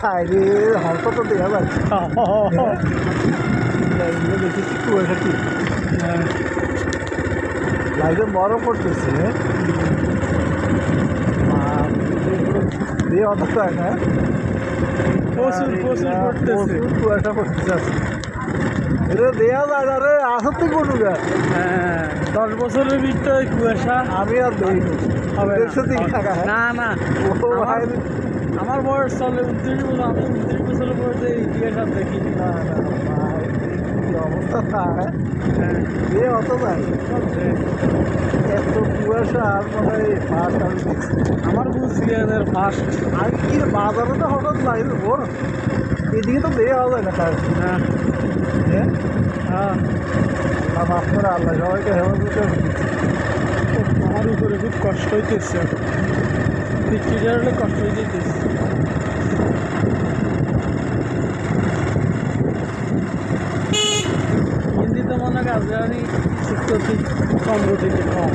আরে হয়তো তো দেওয়া যাচ্ছে দেখেছি কুয়াশা কি লাইটে বড় করতেছে দিয়ে অত হ্যাঁ প্রচুর প্রচুর পড়তেছে কুয়াশা করতেছে এটা দেওয়া যায় না রে আসর থেকে কোনো হ্যাঁ 10 বছরের ভিতরে কুয়াশা আমি আর দেইনি হবে না। 130 টাকা হ্যাঁ না না আমার বয়স চলে 29 বছর, আমি 29 বছরের বয়সে ইতিহাস আর দেখিনি। না না ভাই কি অবস্থা তাই এ অত যায় এত কুয়াশা আর মনে হয় ফার্স্ট আমি দেখছি আমার বুঝছি এদের ফার্স্ট। আমি কি বাজারে তো হঠাৎ নাই ওর এদিকে তো দেওয়া যায় না তার হ্যাঁ হ্যাঁ হ্যাঁ না মাফ করে আল্লাহ সবাইকে হেফাজত করে আমার উপরে খুব কষ্ট হইতেছে, বৃষ্টিটা হলে কষ্ট হইতেছে। হিন্দিতে মনে হয় রাজধানী শিক্ষার্থী কম গতিতে কম।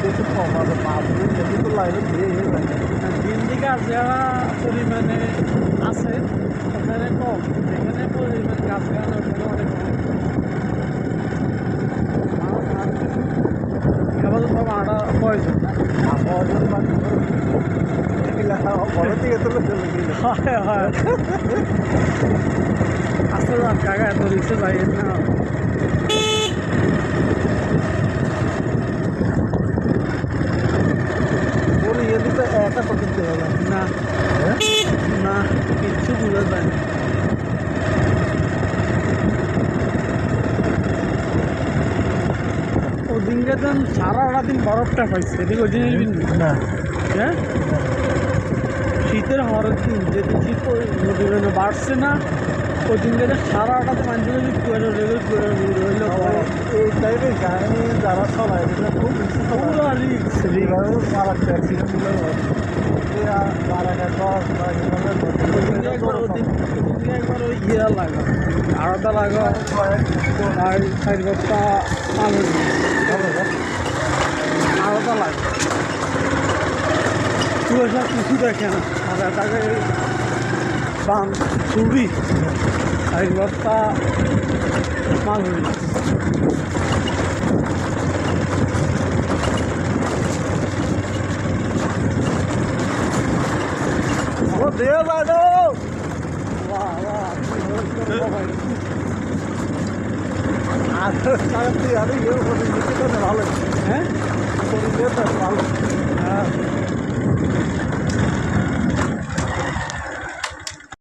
একটু কম আছে মাছ এদিকে তো লাইনে দিয়ে হিন্দি কাজ যারা পরিমাণে আছে ওখানে কম, যেখানে পরিমাণ কাজ গান ওখানে অনেক কম। আপাতত আটা প্রয়োজন ঘরের থেকে তো হয় হয় আসলে কাকা এত রিক্সে যাই না। ওর ইয়ে দিতে একা পছন্দ হবে না না কিচ্ছু বোঝা যায় না। ওদিনকে তো সারা দিন বরফটা পাইছে, এদিকে ওই জিনিস না হ্যাঁ শীতের হরের দিন যেদিন শীত নদীগুলো বাড়ছে না ওই দিনকে সারাটা তো মানুষ যদি কুয়াশা রেগুল করে রইল এই টাইপে গাড়ি যারা চলায় এটা খুব পুরো রিক্স মারা অ্যাক্সিডেন্টগুলো একবার ওই ইয়ে লাগা আড়াটা লাগা আর 4 বস্তা আলু আড়াটা লাগা কুয়াশা কিছু দেখে না আর তাকে বাম চুরি 4 বস্তা মালুরি ও দেয়া যায় না ভালো হ্যাঁ ভালো হ্যাঁ